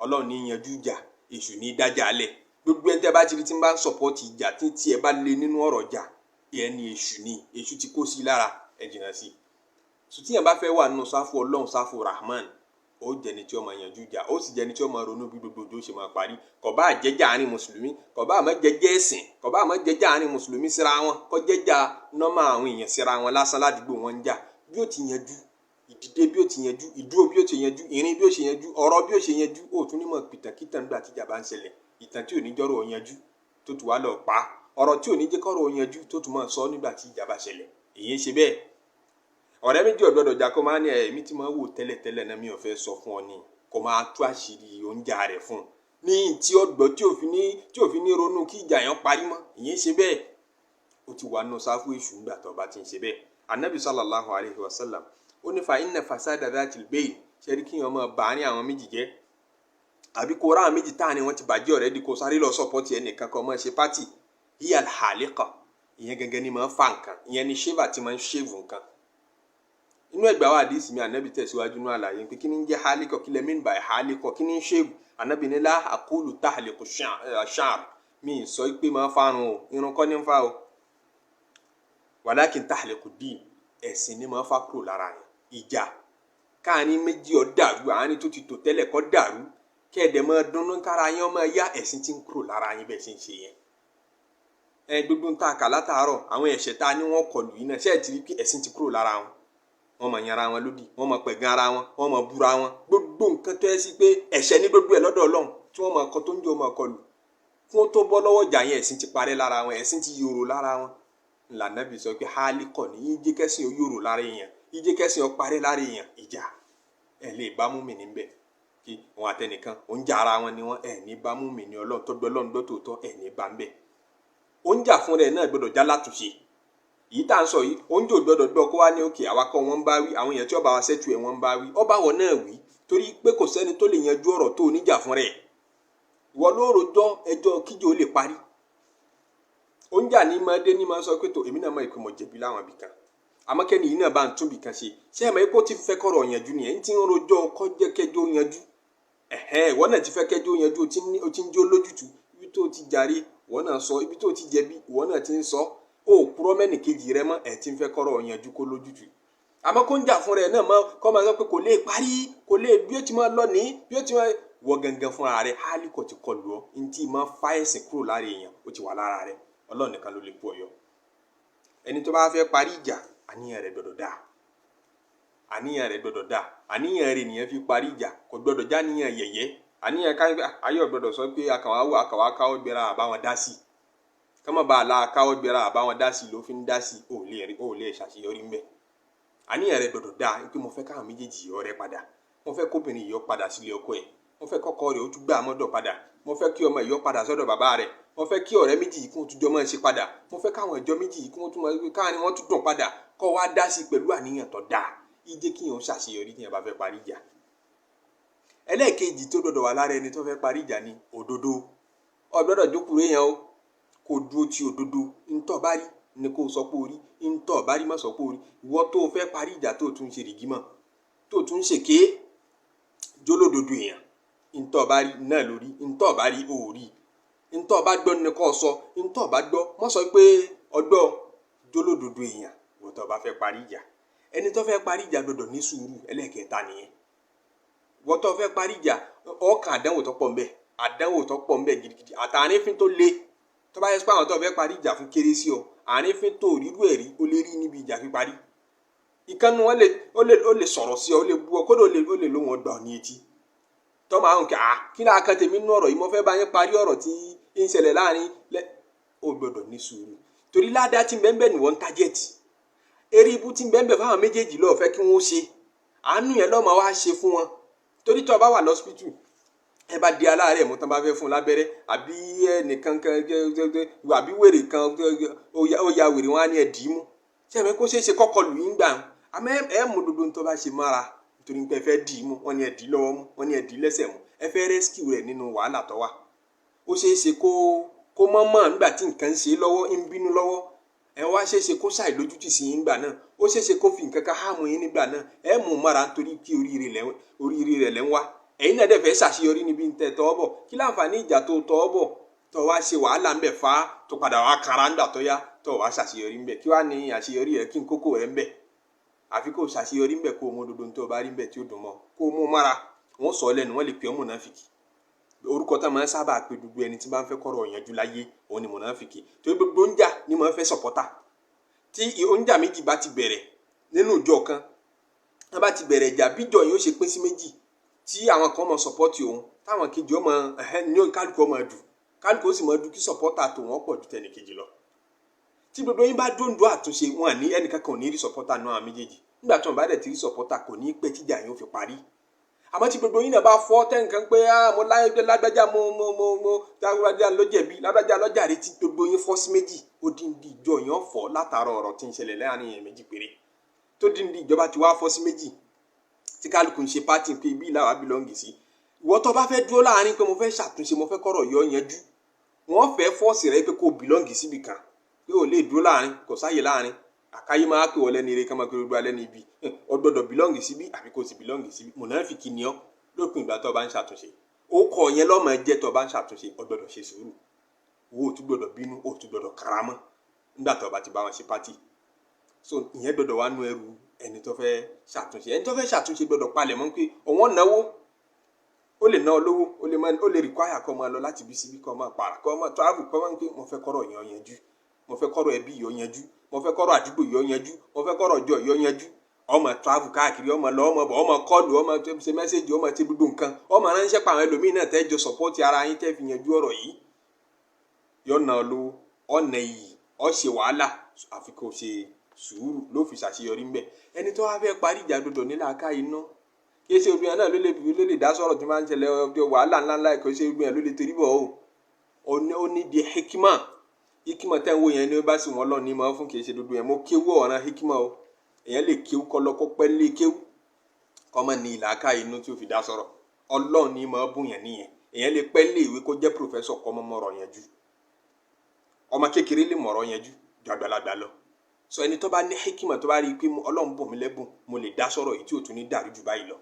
Ọlọ́run ní yanjú ìjà èṣù ní dájà alẹ̀ gbogbo ẹni tẹ́ bá ti rí tí ń bá ń sọ̀pọ̀tì ìjà tí ẹ bá lé nínú ọ̀rọ̀ jà ẹni èṣù ti kó sí lára ẹ jìnnà sí i sùtìyàn bá fẹ́ wà nínú sáfù Ọlọ́run sáfù Rahman ó jẹni tí ó máa yanjú ìjà, ó sì jẹni tí ó máa ronú bí gbogbo ojú ó ṣe máa parí. Kò bá jẹ́jà àárín mùsùlùmí, kò bá má jẹ́jà ẹ̀sìn, kò bá má jẹ́jà àárín mùsùlùmí síra wọn, kò jẹ́jà nọ́mà àwọn èèyàn síra wọn lásán ládùúgbò wọn ń jà. Bí ó ti yanjú ìdìde, bí ó ti yanjú ìdúró, bí ó ti yanjú ìrìn, bí ó ṣe yanjú ọ̀rọ̀, bí ó ṣe yanjú, ó tún ní mọ̀ pìtàkìtàn nígbà tí ìjà bá ń ṣẹlẹ̀. Ìtàn tí ò ní jọ́rọ̀ yanjú tó tún wá lọ pa, ọ̀rọ̀ tí ò ní jẹ́ kọ́rọ̀ yanjú tó tún máa sọ nígbà tí ìjà bá ṣẹlẹ̀. Èyí ṣe bẹ́ẹ̀. Ọ̀rẹ́ méjì ò gbọdọ̀ jà kó máa ní èmi tí máa wò tẹ́lẹ̀tẹ́lẹ̀ náà mi ò fẹ́ sọ fún ọ ni, kó máa tú àṣírí oúnjẹ rẹ̀ fún un ní tí ó gbọ́ tí ò fi ní ronú kí ìjà yẹn parí mọ́. Ìyẹn ṣe bẹ́ẹ̀. Ó ti wà nù sáfù èṣù nígbà tó bá ti ń ṣe bẹ́ẹ̀. Ànábì sallallahu alayhi wa sallam ó ní fa inna fasada dhatil bayn, ṣẹ́rí kí wọ́n máa bá ní àwọn méjì jẹ́, àbí kó ra àwọn méjì táà ni wọ́n ti bàjẹ́ already kó sáré lọ sọ́pọ́tì ẹnìkan kan máa ṣe pátì. Hiya al-haliqa, ìyẹn gẹ́gẹ́ ni máa ń fa nǹkan, ìyẹn ni ṣéèvà tí máa ń ṣéèvù nǹkan. Inú ẹgbàá wa àdìsí mi Ànábì tẹ̀síwájú ní àlàyé pé kí ni ń jẹ́ haliqa, kí lẹ mean by haliqa, kí ni ń ṣéèvù. Ànábì ní la aqulu tahliqu sha'r, mi sọ pé máa fárun o, irun kọ́ ní ń fa o. Walakin tahliqu din, ẹ̀sìn ni máa fa kúrò lára yẹn. Ìjà káàní méjì ó dàrú, àárín tó ti tò tẹ́lẹ̀ kó dàrú, kẹ́ẹ̀dẹ̀ máa dunnú kára yín ọmọ ẹ̀yà, ẹ̀sìn ti ń kúrò lára yín bẹ́ẹ̀ ṣe ń ṣe yẹn. Gbogbo ń ta kà látàárọ̀, àwọn ẹ̀ṣẹ̀ tá a ní wọ́n kọlù yìí náà, ṣẹ́ẹ̀ ti rí pé ẹ̀sìn ti kúrò lára wọn. Wọ́n máa yanra wọn lódì, wọ́n máa pẹ̀gàn ara wọn, wọ́n máa búra wọn. Gbogbo nǹkan tó yẹ sí pé ẹ̀ṣẹ̀ ní gbogbo ẹ̀ lọ́dọ̀ Ọlọ́run tí wọ́n máa kọ tó ń jẹ́ ọmọ kọlù. Fún ó tó bọ́ lọ́wọ́ ìjà yẹn, ẹ̀sìn ti parẹ́ lára wọn, ẹ̀sìn ti yòrò lára wọn. L'Ànábì sọ pé hálíkọ̀ ní ìjẹ́ kẹ́sìn ó yòrò lára èèyàn, ìjẹ́ kẹ́sìn ó parẹ́ lára èèyàn. Ìjà ẹ̀ lè bá mú mi níbẹ̀ kí wọn àtẹnìkan ó ń jà ara wọn ni wọn, ẹ̀ ní bá mú mi ní Ọlọ́run tó gbọ́ Ọlọ́run lọ́tọ̀ọ̀tọ̀, ẹ̀ ní bá ń bẹ̀. Ó ń jà fún rẹ̀ náà gbọdọ̀ já látúnṣe. Èyí tá à ń sọ yìí, ó ń jò gbọdọ̀ gbọ́ kó wá ní òkè àwakọ̀ wọn ń bá wí, àwọn èèyàn tí ó bá wa ṣẹ́tù ẹ̀ wọ́n ń bá wí, ó bá wọ náà wí, torí pé kò sẹ́ni tó lè yanjú ọ̀rọ̀ tó oníjà fún rẹ̀. Ìwọ ló rojọ́ ẹjọ́ kíjò lè parí. Ó ń jà ní máa dé ní máa sọ pé tó èmi náà mọ̀ ìpè mọ̀ jẹ̀bi láwọn ibìkan, àmọ́ kẹ́ni yìí náà bá ń tún bìkan ṣe, ṣé ẹ̀ mọ̀ ipò tí fẹ́ kọ́rọ̀ yanjú nìyẹn, ń ti ń rojọ́ kọ́ jẹ́ kẹjọ́ yanjú. Ìwọ náà ti fẹ́ kẹjọ́ yanjú, o ti ń jó lójútu, ibi tó ti jàre ìwọ náà sọ, ibi tó ti jẹ̀bi ìwọ náà ti ń sọ, ó kúrọ́ mẹ́nì kejì rẹ mọ́, ẹ̀ ti ń fẹ́ kọ́rọ̀ yanjú kó lójútu. Àmọ́ kó ń jà fún rẹ̀ náà mọ́ kọ́ máa sọ pé kò lè parí, kò lè bí ó ti máa lọ ní bí ó ti máa wọ gangan fúnra rẹ̀. Hálíkọ̀ ti kọlù ọ́, ní tí máa fa ẹ̀sìn kúrò lára èèyàn ó ti wà lára rẹ̀. Ọlọ́run nìkan ló lè kú ọyọ. Ẹni tó bá fẹ́ parí ìjà, àníyàn rẹ̀ gbọdọ̀ dáa, àníyàn rẹ̀ gbọdọ̀ dáa, àníyàn rẹ̀ nìyẹn fi parí ìjà, kò gbọdọ̀ já níyàn yẹ̀yẹ́. Àníyàn ayọ̀ gbọdọ̀ sọ pé àkàwá káwọ́ gbéra àbáwọn dá sí, kọ́mọ̀ bá a la káwọ́ gbéra àbáwọn dá sí ló fi ń dá sí, ó lè ṣàṣeyọrí ń bẹ̀. Àníyàn rẹ̀ gbọdọ̀ dáa pé mo fẹ́ káwọn méjèèjì ọ̀rẹ́ padà, mo fẹ́ kóbìnrin yìí ó padà sílé ọkọ ẹ̀, mo fẹ́ kọ́kọ́ rẹ̀ ó tún gbà mọ́dọ̀ padà, mo fẹ́ kí ọmọ yìí ó padà sọ́dọ̀ bàbá rẹ̀, mo fẹ́ kí ọ̀rẹ́ méjì yìí kún tún jọ máa ṣe padà, mo fẹ́ káwọn ìjọ méjì yìí kún tún máa ṣe káàní wọ́n tún dùn padà, kọ́ wá dá sí pẹ̀lú àníyàn tó dáa. Ìjẹ́ kí yẹn ṣàṣeyọrí tí yẹn bá fẹ́ parí ìjà. Ẹlẹ́ẹ̀kejì tó gbọdọ̀ wà lára ẹni tó fẹ́ parí ìjà ni òdodo. Ó gbọdọ̀ jókòó èèyàn o, kó dúró ti òdodo. Ntọ́ bá rí ni kó sọ pé ó rí, ntọ́ bá rí má sọ pé ó rí. Ìwọ tó fẹ́ parí ìjà tó tún ṣe rìgímọ̀, tó tún ṣèké, jólódodo èèyàn. Ntọ́ bá rí náà lórí, ntọ́ bá rí ó rí. Ntọ́ bá gbọ́ ni kó sọ, ntọ́ bá gbọ́ mọ́ sọ pé ọgbọ́, jólódodo èèyàn. Ìwọ tó bá fẹ́ parí ìjà. Ẹni tó fẹ́ parí ìjà gbọdọ̀ ní sùúrù. Ẹlẹ́ẹ̀kẹta nìyẹn. Ìwọ tó fẹ́ parí ìjà, ọkàn àdánwò tó pọ̀ ńbẹ̀, àdánwò tó pọ̀ ńbẹ̀ gidigidi, àtàrífín tó le. Tó bá yẹ pé àwọn tó fẹ́ parí ìjà fún kéré sí ọ, àrífín tó rírú ẹ̀rí ó lè rí níbi ìjà píparí. Ìkànnì wọn ó lè sọ̀rọ̀ sí ọ, ó lè bú ọ, kódà ó lè lóhùn ọgbà ọ ní etí. Tó máa ń kí ni akàn tèmi nínú ọ̀rọ̀ yìí, mo fẹ́ bá yín parí ọ̀rọ̀ tí ń ṣẹlẹ̀ láàrin ó gbọdọ̀ ní sùúrù. Torí ládàá tí bẹ́ẹ̀ ni wọ́n ń tájẹ̀tì. Eré ibú tí bẹ́ẹ̀ fáwọn méjèèjì lọ́ọ́ fẹ́ kí wọ́n ṣe. Àánú yẹn lọ́ọ́ máa wá ṣe fún wọn. Torí tó bá wà lọ́sípítù, ẹ bá di aláàárẹ̀ mú tán bá fẹ́ fún lábẹ́rẹ́, àbí ẹnìkan àbí wèrè kan ó ya wèrè wọn á ní ẹ̀dì mú. Ṣé ẹ̀mí kó ṣeé ṣe kọ́kọ́ lù yín gbà? Àmọ́ ẹ mú dodo tó bá ṣe mára, nítorí pé ẹ fẹ́ dì í mú, wọ́n ní ẹ̀dì lọ́wọ́ mú, wọ́n ní ẹ̀dì lẹ́sẹ̀ mú, ẹ fẹ́ rescue rẹ̀ nínú wàhálà tó wà. Ó ṣeé ṣe kó mọ́ nígbà tí nǹkan ń ṣe lọ́wọ́, ń bínú lọ́wọ́, ẹ wá ṣeé ṣe kó ṣàìlójútì sí yín gbà náà, ó ṣeé ṣe kó fi nǹkan ká hàmù yín nígbà náà, ẹ mú mára nítorí kí oríire rẹ̀ lẹ́ ń wá. Ẹ̀yin náà dẹ̀ fẹ́ ṣàṣeyọrí níbi ń tẹ́ tọ́ bọ̀, kí láǹfààní ìjà tó tọ́ bọ̀ tó wá ṣe wàhálà ń bẹ̀ fà á tó padà wá kanra ńgbà tó yá tó wá ṣàṣeyọrí ń bẹ̀, kí wá ní àṣeyọrí rẹ̀ kí n kókó rẹ̀ ń bẹ̀. Àfi kó ṣàṣeyọrí ń bẹ̀ kó mú dodo tó bá rí ń bẹ̀ tí ó dùn mọ́, kó mú mára. wọ́n sọ lẹ́nu wọ́n lè pè ọ́ mùnáfìkì orúkọ tá máa ń sábà pè gbogbo ẹni tí bá ń fẹ́ kọ́rọ̀ yanjú láyé òun ni mùnáfìkì torí gbogbo oúnjà ni máa ń fẹ́ sọ̀pọ́tà tí oúnjà méjì bá ti bẹ̀rẹ̀ nínú ìjọ kan wọ́n bá ti bẹ̀rẹ̀ ìjà bíjọ yóò ṣe pín sí méjì tí àwọn kan máa sọ̀pọ́tì òun táwọn kejì ọmọ ní kálukú ọmọ dù kálukú ó sì máa dù kí sọ̀pọ́tà tó wọ́n pọ̀ ju tẹnì kejì lọ tí gbogbo yín bá dóńdó àtúnṣe wọn ní ẹnìkan kan ò ní rí sọ̀pọ́tà náà méjèèjì nígbà tí wọn bá dẹ̀ ti rí sọ̀pọ́tà kò ní pẹ́ tíjà yín ó fi parí àmọ́ tí gbogbo yín náà bá fọ́ tẹ́nìkan pé mo lágbájá mo lágbájá ló jẹ̀bi lágbájá lọ́jàre tí gbogbo yín fọ́ sí méjì ó dín di ìjọ yẹn fọ́ látara ọ̀rọ̀ tí ń ṣẹlẹ̀ láàrin yẹn méjì péré tó dín di ìjọba ti wá fọ́ sí méjì tí kálukú ń ṣe pátì pé ibi ìlà wa bílọ́ǹgì sí ìwọ tó bá fẹ́ dúró láàrin pé mo fẹ́ ṣàtúnṣe mo fẹ́ kọ́rọ̀ yọ yanjú wọ́n fẹ́ fọ́ọ̀sì rẹ pé kó bílọ́ǹgì síbì kan pé ò lè dúró láàrin kò sáyè láàrin àkáyé máa pè wọlé ní eré ká máa pè gbogbo alẹ́ ní ibi ọ gbọ́dọ̀ bílọ́ǹgì síbí àbí kò sì bílọ́ǹgì síbí mùnáfìkì ni ọ́ lópin ìgbà tó bá ń ṣàtúnṣe ó kọ yẹn lọ́mọ ẹjẹ́ tó bá ń ṣàtúnṣe ọ gbọ́dọ̀ ṣe sùúrù wo ò tún gbọ́dọ̀ bínú ò tún gbọ́dọ̀ karamọ́ nígbà tó bá ti bá wọn ṣe pátì so ìyẹn gbọ́dọ̀ wá nú ẹrù ẹni tó fẹ́ ṣàtúnṣe gbọ́dọ̀ palẹ̀ mọ́ pé ọ̀wọ́n náwó ó lè ná ọ lówó ó lè require kó máa lọ láti bí síbí kó máa para kó máa travel kó máa ń pé mo fẹ́ kọ́rọ̀ yọ yanjú mo fẹ́ kọ́rọ̀ ẹbí yọ yanjú mo fẹ́ kọ́rọ̀ àdúgbò yọ yanjú mo fẹ́ kọ́rọ̀ ọjọ́ yọ yanjú ọmọ travel káàkiri ọmọ lọ ọmọ bọ ọmọ kọlù ọmọ ṣe mẹ́sẹ̀gì ọmọ ṣe gbogbo nǹkan ọmọ ránṣẹ́ pa àwọn ẹlòmíín náà tẹ́ jọ sọ̀pọ́tì ara yín tẹ́ fi yanjú ọ̀rọ̀ yìí yọ̀nà lówó ọ̀nà yìí ọ̀ ṣe wàhálà àfi kò ṣe sùúrù ló fi ṣàṣeyọrí ńbẹ ẹni tó wá fẹ́ parí ìjà dòdò nílà ká iná kì í ṣe obìnrin náà ló lè dá sọ̀rọ̀ tí máa ń ṣẹlẹ̀ ọjọ́ wàhálà ńláńlá kì í ṣe obìnrin ló lè torí bọ̀ ó ní di hikima tẹ́ ń wò yẹn ní bá sì wọ́n lọ ní máa fún kì í ṣe dúdú yẹn mo kéwú ọ̀ràn hikima o èèyàn lè kéwú kọ́lọ́kọ́ pẹ́ lé kéwú kọ́mọ ní ìlàkà inú tí ó fi dá sọ̀rọ̀ ọlọ́run ní máa bùn yẹn nìyẹn èèyàn lè pẹ́ lé ìwé kó jẹ́ pòfẹ́sọ̀ kọ́mọ mọ̀rọ̀ yẹn jú ọmọ kékeré lè mọ̀rọ̀ yẹn jú ju àgbàlagbà lọ sọ ẹni tó bá ní hikima tó bá rí i pé ọlọ́run bùn mí lẹ́bùn mo lè dá sọ̀rọ̀ yìí tí ò tún ní dàrú jù báyìí lọ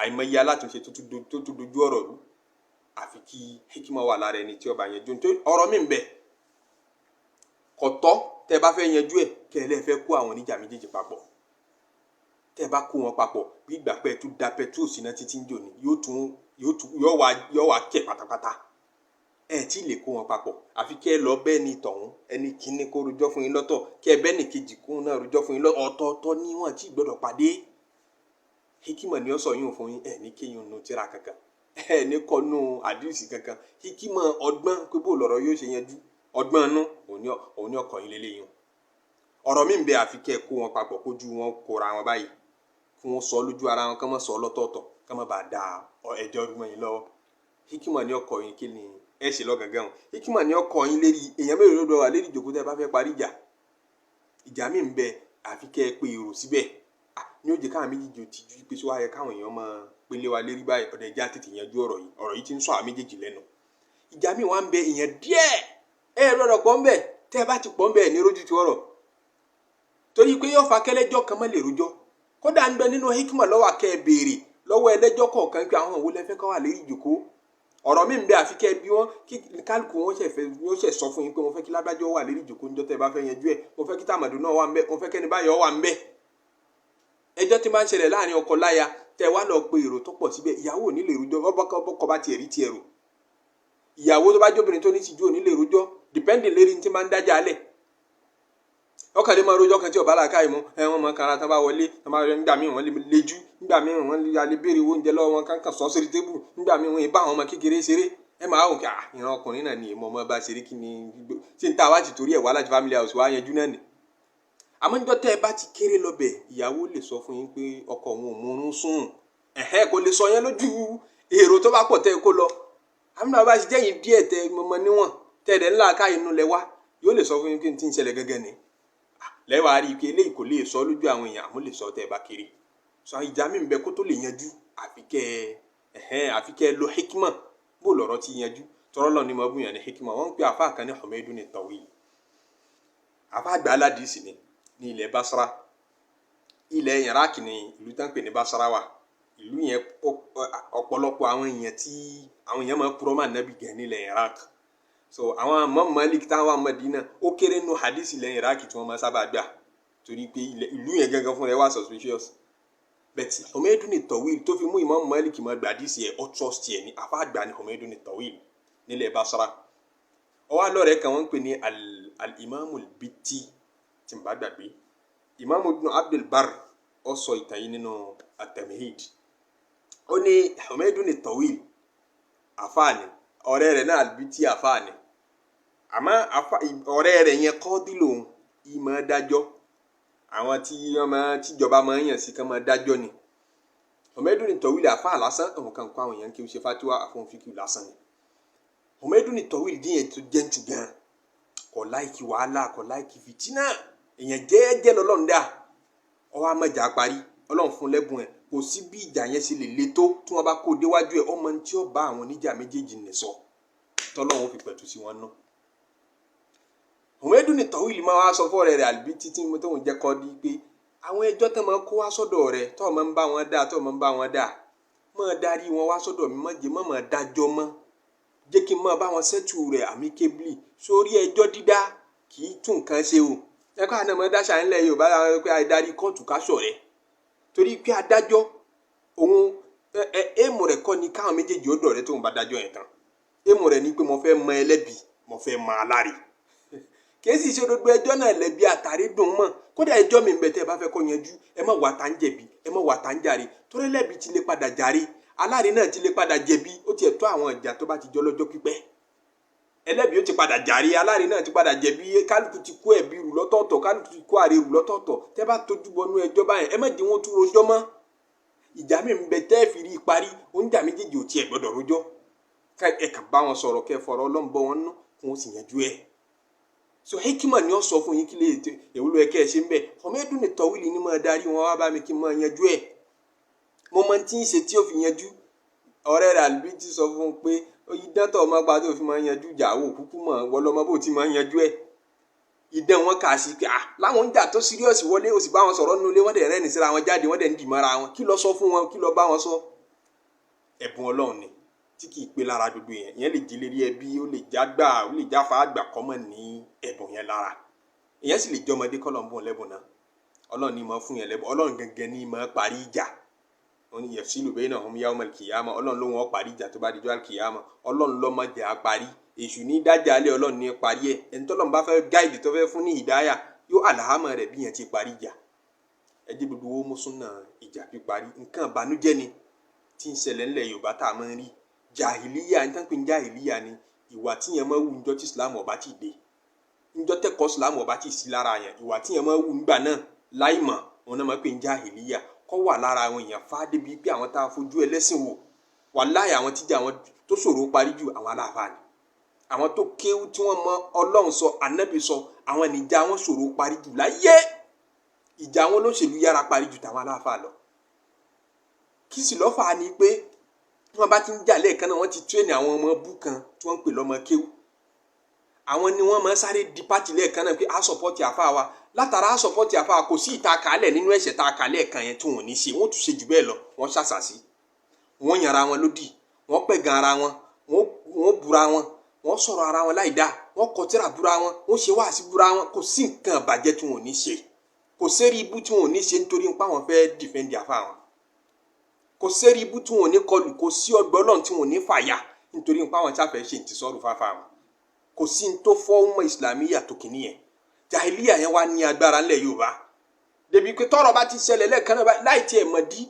àìmọye alátúnṣe tó tún dojú ọ̀rọ̀ rú àfi kí hikima wà lára ẹni tí ó bá yanjú nítorí ọ̀rọ̀ mi ń bẹ kọ̀tọ́ tẹ́ bá fẹ́ yanjú ẹ̀ kẹ́ ẹ lẹ́ fẹ́ kó àwọn oníjà méjèèjì papọ̀ tẹ́ bá kó wọn papọ̀ bí ìgbà pẹ́ tún da petrol síná títí ń jò ní yóò wá kẹ̀ pátápátá ẹ̀ tí lè kó wọn papọ̀ àfi kẹ́ ẹ lọ bẹ́ẹ̀ ni tọ̀hún ẹni kíní kó rojọ́ fún yín lọ́tọ̀ kẹ́ ẹ bẹ́ẹ̀ ni kejì kó náà rojọ́ fún yín lọ́tọ̀ ọ̀tọ̀ọ̀tọ̀ ni wọ́n ti gbọ́dọ̀ pàdé hikima ni ó sọ yín fún yín ẹ̀ ní kéyìn nù tíra kankan ẹ̀ ní kọ́nù àdìsí kankan hikima ọgbọ́n pé bó lọ̀rọ̀ yóò ṣe yanjú ọgbọ́n inú òun ni ọkọ̀ yín lélẹ́yìn ọ̀rọ̀ mi ń bẹ àfi kẹ́ ẹ kó wọn papọ̀ kójú wọn kóra wọn báyìí kí wọ́n sọ lójú ara wọn kán mọ́ sọ lọ́tọ̀ọ̀tọ̀ kán mọ́ bá da ẹjọ́ rúmọ́ yín lọ́wọ́ hikima ni ọkọ̀ yín kí ni ẹ ṣe lọ́gàngán o hikima ni ọkọ̀ yín lérí èèyàn mélòó ló wà lérí ìjòkó tẹ́ bá fẹ́ parí ìjà mi ń bẹ àfi kẹ́ ẹ pé èrò síbẹ̀ ní ó jẹ́ káwọn méjèèjì ti ju pé sọ ayẹ káwọn èèyàn máa pélé wa lérí báyìí ọ̀dẹ̀ ẹja tètè yanjú ọ̀rọ̀ yìí ti ń sọ àwọn méjèèjì lẹ́nu ìjà mi wà ń bẹ èèyàn díẹ̀ ẹ lọ́dọ̀ pọ̀ ń bẹ tẹ́ ẹ bá ti pọ̀ ń bẹ ní rójú ti ọ̀rọ̀ torí pé yóò fa kẹ́lẹ́jọ́ kan má lè rojọ́ kódà ń bẹ nínú hikima lọ́wọ́ akẹ́ béèrè lọ́wọ́ ẹlẹ́jọ́ kọ̀ọ̀kan pé àwọn òwò lẹ́fẹ́ káwà lérí ìjòkó ọ̀rọ̀ mi ń bẹ àfi kẹ́ bí wọ́n kí kálukú wọn ṣẹ̀ sọ fún yín pé mo fẹ́ kí lágbájọ́ wà lérí ìjòkó níjọ́ tẹ́ ẹ bá fẹ́ yanjú ẹ̀ mo fẹ́ kí tàmàdù náà wà ń bẹ mo fẹ́ kẹ́ni báyọ̀ wà ń bẹ ẹjọ́ tí máa ń ṣẹlẹ̀ láàrin ọkọ láya tẹ́ wá lọ pe èrò tó pọ̀ síbẹ̀ ìyàwó ò ní lè rojọ́ bọ́kọ bá tiẹ̀ rí tiẹ̀ rò ìyàwó tó bá jóbìnrin tó ní tìjú ò ní lè rojọ́ depending lérí tí máa ń dájà alẹ̀ ọkàn lè máa rojọ́ kan tí ọba làákà yìí mú wọn máa kara tán bá wọlé nígbà míì wọn lè lejú nígbà míì wọn lè béèrè oúnjẹ lọ́wọ́ wọn kankan sọ sórí tébù nígbà míì wọn bá àwọn ọmọ kékeré ṣeré ẹ máa wò ká ìran ọkùnrin náà ni ìmọ̀ ọmọ bá ṣeré kí ni tí n ta wá ti torí ẹ̀ wá láti family house wá yanjú náà ni àmọ́ níjọ́ tẹ́ ẹ bá ti kéré lọ́bẹ̀ ìyàwó lè sọ fún yín pé ọkọ òun ò múrun sùn kò lè sọ yẹn lójú èrò tó bá pọ̀ tẹ́ ẹ kó lọ àmì náà bá ṣe jẹ́yìn díẹ̀ tẹ mọ́mọ́ níwọ̀n tẹ́ ẹ̀dẹ̀ ńlá ká inú lẹ wá yóò lè sọ fún yín pé tí ń ṣẹlẹ̀ gẹ́gẹ́ ni lẹ́wàá rí i pé eléyìí kò lè sọ lójú àwọn èèyàn àmọ́ lè sọ tẹ́ ẹ bá kéré sọ ìjà mi ń bẹ kó tó lè yanjú àfi kẹ́ lo hikima bó lọ̀rọ̀ ti yanjú tọ́rọ́ lọ ni mo bú yàn ní hikima wọ́n ń pe àfa kan ní Humaydu ní Tawil àfa àgbà aládìsí ni ní ilẹ̀ Basra ilẹ̀ Iraq ní ìlú tán pè ní Basra wà ìlú yẹn ọ̀pọ̀lọpọ̀ àwọn èèyàn máa purọ́ máa nábì gẹ̀ nílẹ̀ Iraq so àwọn Imam Malik táwọn Madina ó kéré nù hadith ilẹ̀ Iraq tí wọ́n máa sábà gbà torí pé ìlú yẹn gangan fún rẹ̀ wà suspicious bẹ́ẹ̀ Humaydun Tawil tó fi mú Imam Malik máa gba hadisi ẹ̀ ọ́ trust ẹ̀ ní àfa àgbà ní Humaydun Tawil nílẹ̀ Basra. ọwọ́ alọ́rẹ̀ kan wọ́n ń pè ní al-Imam al-Bitti tí n bá gbàgbé. Imam Ibn Abdul Barr ó sọ ìtàn yìí nínú at-Tamhid. ó ní Humaydun Tawil àfáàní ọ̀rẹ́ rẹ̀ náà al-Bitti àfáàní àmọ́ ọ̀rẹ́ rẹ̀ yẹn kọ́ọ́dí lòun ìmọ̀ dájọ́ àwọn tíjọba máa ń yàn sí kán máa dájọ́ ni. Humaydun Tawil àfáà lásán òun kan kó àwọn èèyàn kí ó ṣe fatiwa àfọ̀nfíkì lásán ni. Humaydun Tawil díẹ̀ tó jẹ́ntù gan kò láìkí wàhálà kò láìkí fìtínà èèyàn jẹ́ẹ́jẹ́ lọ́lọ́run dá ọwọ́ amọ̀jà parí ọlọ́run fún lẹ́bùn ẹ̀ kò sí bí ìjà yẹn ṣe lè le tó tí wọ́n bá kó déwájú ẹ̀ ọmọ tí ó bá àwọn oníjà méjèèjì nì sọ tọ́lọ́run fi pẹ̀tù sí wọn ná. Humaydun Tawil máa wá sọ fọ́ọ̀rẹ́ rẹ̀ al-Bitti tí mo tóun jẹ́ kọ́ di pé àwọn ẹjọ́ tán máa kó wá sọ́dọ̀ rẹ̀ tó máa ń bá wọn dá máa darí wọn wá sọ́dọ̀ mi má jẹ́ má máa dájọ́ mọ́ jẹ́ kí n máa bá wọn sẹ́tù rẹ̀ amicably sórí ẹjọ́ dídá kì í tún nǹkan ṣe o. ẹ̀kọ́ àná mọ́ dáṣà ńlẹ̀ Yorùbá láwọn pé adarí kóòtù káṣọ̀ rẹ̀ torí pé adájọ́ òun èèmù rẹ̀ kọ́ ni káwọn méjèèjì ó dọ̀rẹ́ tóun bá dájọ́ yẹn tán èèmù rẹ̀ ni pé mo fẹ́ mọ ẹlẹ́bi mo fẹ́ mọ aláre kì í sì ṣe gbogbo ẹjọ́ náà lẹ́bi àtàrí dùn mọ́ kódà ẹjọ́ mi ń bẹ tẹ́ ẹ bá fẹ́ kó yanjú ẹ má wà tá ń jẹ̀bi ẹ má wà tá ń jàre torí ẹlẹ́bi ti lè padà jàre aláre náà ti lè padà jẹ̀bi ó tiẹ̀ tó àwọn ìjà tó bá ti jọ lọ́jọ́ pípẹ́ ẹlẹ́bi ó ti padà jàre aláre náà ti padà jẹ̀bi kálukú ti kó ẹ̀bi rù lọ́tọ̀ọ̀tọ̀ kálukú ti kó àrè rù lọ́tọ̀ọ̀tọ̀ tẹ́ bá tójú bọnú ẹjọ́ báyẹn ẹ má jẹ́ wọn tún rojọ́ mọ́ ìjà mi ń bẹ tẹ́ fi rí parí oúnjà méjèèjì ò tiẹ̀ gbọ́dọ̀ rojọ́ ẹ kàn bá wọn sọ̀rọ̀ kẹ́ fọ̀rọ̀ ọlọ́mbọ wọn nú kó wọn sì yanjú ẹ̀ so hekima ni ó sọ fún yín kí lè èwo ló yẹ kẹ́ ẹ ṣe ń bẹ̀ Humaydun Tawil ni máa darí wọn wá bá mi kí n máa yanjú ẹ̀ mo máa ti ń ṣe tí ó fi yanjú ọ̀rẹ́ rẹ̀ al-Bitti sọ fún un pé idán tó máa pa tó fi máa yanjú ìjà wò kúkú mọ̀ wọlọ́mọ bó ti máa yanjú ẹ̀ idán wọn kà sí pé láwọn ń jà tó serious wọlé ó sì bá wọn sọ̀rọ̀ nínú ilé wọ́n dẹ̀ rẹ́rìn síra wọn jáde wọ́n dẹ̀ ń dì mọ́ra wọn kí ló sọ fún wọn kí ló bá wọn sọ ẹ̀bùn Ọlọ́run ni tí kì í pé lára gbogbo yẹn ìyẹn lè jẹ́ lérí ẹbí ó lè jágbà ó lè jáfa àgbà kọ́mọ̀ ní ẹ̀bùn yẹn lára ìyẹn sì lè jẹ́ ọmọdé kọ́lọ́mbùn lẹ́bùn náà Ọlọ́run ní máa fún yẹn lẹ́bùn Ọlọ́run gẹ́gẹ́ ní máa parí ìjà wọn ni yafsilu baynahum yawmal qiyamah Ọlọ́run ló wọn parí ìjà tó bá dijọ́ al-qiyamah Ọlọ́run ló máa jẹ́ àparí èṣù ní dájà alẹ́ Ọlọ́run ní parí ẹ̀ ẹni tọ́lọ́run bá fẹ́ gáìdì tó fẹ́ fún ní ìdáyà yóò àlàámọ̀ rẹ̀ bí yẹn ti parí ìjà ẹ jẹ́ gbogbo owó mọ́súnà ìjà píparí nǹkan ìbànújẹ́ ni tí ń ṣẹlẹ̀ ńlẹ̀ Yorùbá tá a máa ń rí jahiliya ní tánpé jahiliya ni ìwà tí yẹn máa wù níjọ́ tí Islam ọba ti dé níjọ́ tẹ́kọ̀ọ́ Islam ọba ti sí lára yẹn ìwà tí yẹn máa wù nígbà náà láìmọ̀ wọn náà máa pè ní jahiliya kọ́ wà lára àwọn èèyàn fáadé bíi pé àwọn tá a fojú ẹlẹ́sìn wò wàláhì àwọn tíjà àwọn tó ṣòro parí jù àwọn aláàfáà ni àwọn tó kéwú tí wọ́n mọ Ọlọ́run sọ Ànábì sọ àwọn ìjà wọn ṣòro parí jù láyé ìjà wọn olóṣèlú yára parí jù tàwọn aláàfáà lọ kí sì lọ́fà ni pé wọ́n bá ti ń jà lẹ́ẹ̀kan náà wọ́n ti tírẹ́nì àwọn ọmọ bú kan tí wọ́n ń pè lọ́mọ kéwú àwọn ni wọ́n máa sáré di pátì lẹ́ẹ̀kan náà pé a sọ̀pọ̀tì àfáà wa látara a sọ̀pọ̀tì àfáà kò sí ìta kálẹ̀ nínú ẹ̀ṣẹ̀ tá a kà lẹ́ẹ̀kan yẹn tí wọ́n ní ṣe wọ́n tún ṣe jù bẹ́ẹ̀ lọ wọ́n ṣàṣàṣì wọ́n yànra wọn lódì wọ́n pẹ̀gàn ara wọn wọ́n búra wọn wọ́n sọ̀rọ̀ ara wọn láìdá wọ́n kọtíra búra wọn wọ́n ṣe wáàsí búra wọn kò sí nǹkan ìbàjẹ́ tí wọ́n ní ṣe kò sérí ibú tí wọ́n ní ṣe nítorí pé àwọn fẹ́ dìfẹ́ǹdì àfáà wọn kò sérí ibú tí wọ́n ní kọlù kò sí ọgbọ́n Ọlọ́run tí wọ́n ní fàyà nítorí pé àwọn sáfẹ́ ṣe ìtìsọ́rù fáfáà wọn kò sí ní tó fọ́ ọmọ ìsìlámíyà tó kìíní yẹn jahiliya yẹn wá ní agbára ńlẹ̀ Yorùbá débi pé tọ́rọ̀ bá ti ṣẹlẹ̀ lẹ́ẹ̀kan náà láì tiẹ̀ mọ̀ dí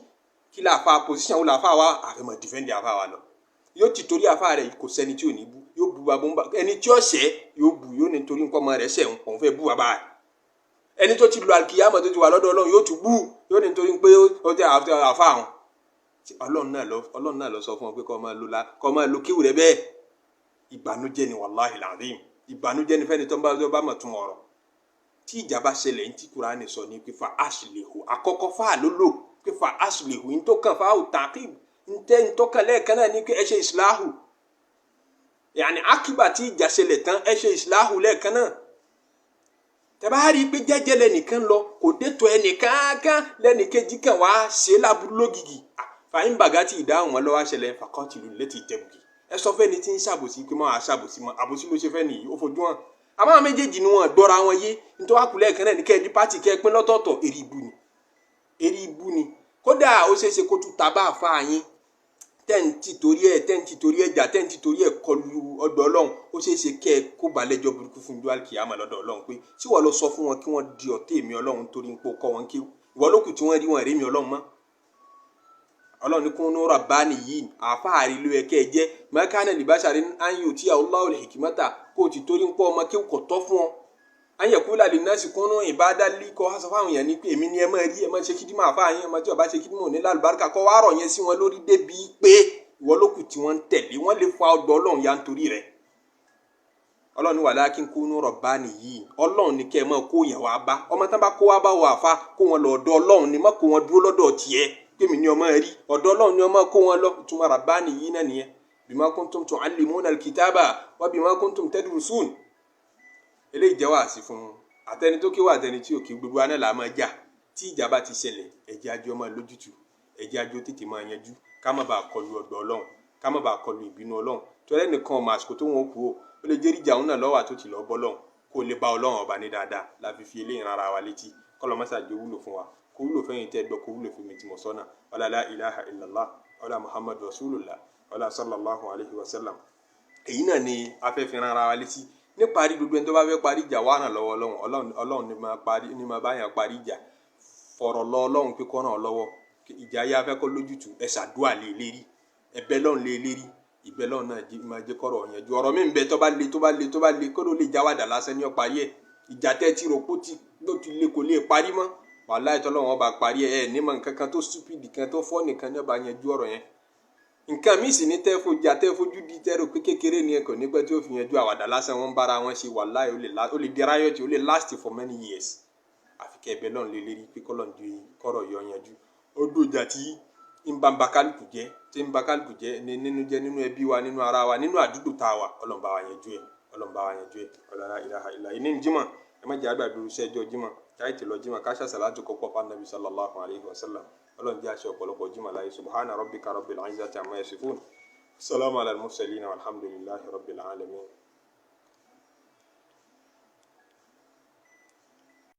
kí láfa position wo láfa wa àfẹ́mọ̀ dìfẹ́ǹdì àfa wa lọ yóò ti torí àfa rẹ̀ kò sẹ́ni tí ò ní bú yóò bu babomba ẹni tí ó ṣẹ̀ yóò bu yóò ní torí nǹkan ọmọ rẹ̀ ṣẹ̀ òun fẹ́ bú bàbá rẹ̀ ẹni tó ti lu alikiyama tó ti wà lọ́dọ̀ Ọlọ́run yóò tún bú yóò ní torí pé ó tẹ àfa àwọn Ọlọ́run náà lọ sọ fún ọ pé kọ́ máa lo kíwù rẹ bẹ́ẹ̀ ìbànújẹ́ ni wàláhì làdìm ìbànújẹ́ ni fẹ́ni tó bá mọ̀ tún ọ̀rọ̀ tí ìjà bá ṣẹlẹ̀ ní tí Kùránì sọ ní pé fa aslihu àkọ́kọ́ fáà ló lò pé fa aslihu ní tó kàn fáà ò tàkìb ní tó kàn lẹ́ẹ̀kan náà ní pé ẹ ṣe ìsìláhù yàní akíbà tí ìjà ṣẹlẹ̀ tán ẹ ṣe ìsìláhù lẹ́ẹ̀kan náà tẹ́bá rí i pé jẹ́jẹ́ lẹ́nìkan lọ kò dẹ́tọ̀ ẹnìkankan lẹ́nìkejì kan wá ṣe láburú lógìgì fàyín bàgátì ìdáhùn wọn lọ́wọ́ ṣẹlẹ̀ fàkọ́tìlú létí tẹ̀bùgì ẹ sọ fẹ́ni tí ń ṣàbòsí pé máa ṣàbòsí mọ́ àbòsí ló ṣe fẹ́ nìyí ó fojú hàn àmọ́ àwọn méjèèjì ni wọ́n dọ́ra wọn yé nítorí àkùlẹ̀ kan náà ní kẹ́ẹ̀dí pátì kẹ́ẹ̀ pín lọ́tọ̀ọ̀tọ̀ èrè ibu ni kódà ó ṣeé ṣe kó tún tabá àfa yín tẹ́ǹtì torí ẹ̀ jà tẹ́ǹtì torí ẹ̀ kọlu ọ̀dọ̀ Ọlọ́run ó ṣeé ṣe kẹ́ ẹ kó balẹ̀jọ́ burúkú fún dual kìámà lọ́dọ̀ Ọlọ́run pé tí wọ́n lọ sọ fún wọn kí wọ́n di ọ̀tẹ̀ èmi Ọlọ́run torí ń pò kọ́ wọn kí ìwọ lókù tí wọ́n rí wọn rí mi Ọlọ́run mọ́ Ọlọ́run ní kún ní rabbani yìí àfáàrí ló yẹ kẹ́ ẹ jẹ́ mẹ́kánà libasharin an yu'tiya Allahul hikmata kó o ti torí ń pọ́ ọmọ kí kò tọ́ fún ọ anyakula linnasi kunu ibadali kọ́ wá sọ fáwọn èèyàn ní pé èmi ni ẹ máa rí ẹ máa ṣe kídímọ̀ àfáà yín ẹ máa tí ọba ṣe kídímọ̀ òní lálùbáríkà kọ́ wá rọ̀ yẹn sí wọn lórí débi pé ìwọ lókù tí wọ́n ń tẹ̀lé wọ́n lè fa ọ̀dọ̀ Ọlọ́run ya nítorí rẹ̀ Ọlọ́run ní walakin kunu rabbani yìí Ọlọ́run ní kẹ́ ẹ máa kó yẹn wá bá ọmọ tán bá kó wá bá wọ àfa kó wọn lọ ọ̀dọ̀ Ọlọ́run ní má kó wọn dúró lọ́dọ̀ tiẹ̀ kémi ní ọmọ rí ọ̀dọ̀ Ọlọ́run ní ọmọ kó wọn lọ ìtumọ̀ rabbani yìí náà nìyẹn bima kuntum tu'allimuna al-kitaba wa bima kuntum tadrusun eléyìí jẹ́ wàásì fún àtẹni tó kéwà àtẹni tí ò kí gbogbo aná là máa jà tí ìjà bá ti ṣẹlẹ̀ ẹ̀jẹ̀ ajọ́ máa lójútùú ẹ̀jẹ̀ ajọ́ tètè máa yanjú ká má bàa kọlu ọ̀dọ̀ Ọlọ́run ká má bàa kọlu ìbínú Ọlọ́run torí ẹnìkan ọmọ àsìkò tó wọn kú ó lè jẹ́ ìjà òun náà lọ́wọ́ àtòtì lọ́ bọ́ lọ́hùn kó lè bá Ọlọ́run ọba ní dáadáa láfi fi eléyìí rárá wa létí kọ́lọ́ mọ́sàájú wúlò fún wa kó wúlò fẹ́yìn tẹ́ gbọ́ kó wúlò fún mi tí mo sọ́nà wala la ilaha illallah wala muhammadu rasulullah wala sallallahu alayhi wa sallam èyí náà ni afẹ́fẹ́ rárá wa létí níparí gbogbo ẹni tó bá fẹ́ parí ìjà wà náà lọ́wọ́ Ọlọ́run ni máa bá yàn parí ìjà fọ̀rọ̀ lọ Ọlọ́run pé kọ́ náà lọ́wọ́ ìjà yá fẹ́ kọ́ lójútùú ẹ ṣàdúà lé lérí ẹ̀bẹ̀ Ọlọ́run lé lérí ìbẹ̀ Ọlọ́run náà máa jẹ́ kọ́rọ̀ yẹn ju ọ̀rọ̀ mi ń bẹ tó bá le kó ló lè jáwàdà lásán ní ọ̀parí ẹ̀ ìjà tẹ́ tí rògbò ló ti lé kò lè parí mọ́ wàláhì tọ́lọ́run ọba parí ẹ̀ nímọ̀ nǹkan kan tó stupid kan tó fọ́ nìkan ní ọba yẹn ju ọ̀rọ̀ yẹn nǹkan míì sì ní tẹ́fojú di tẹ́rù pé kékeré ni ẹ kò ní pẹ́ tí ó fi yanjú àwàdà lásán wọn bára wọn ṣe wàláhì ó lè di riot ó lè last for many years àfi kẹ́ ẹ̀bẹ̀ Ọlọ́run lé lérí pé kọ́lọ́n di kọ́rọ̀ yọ yanjú ó dòjà tí ń bá ń ba kálukú jẹ́ nínú ẹbí wa nínú ara wa nínú àdúgbò tá a wà Ọlọ́run bá wa yanjú ẹ̀ ọlọ́lá ilaha illa ìní jímọ̀ ẹ má jẹ́ àgbàdo iṣẹ́jọ́ jímọ̀ káyìtì lọ jímọ̀ káṣà sàlátù kọ́pọ̀ fún Nabi sallallahu alayhi wa sallam Ọlọ́run jẹ́ àṣẹ ọ̀pọ̀lọpọ̀ jímọ̀ láyé subhana rabbika rabbil izzati amma yasifun salamu ala al-mursalin walhamdulillahi rabbil alamin.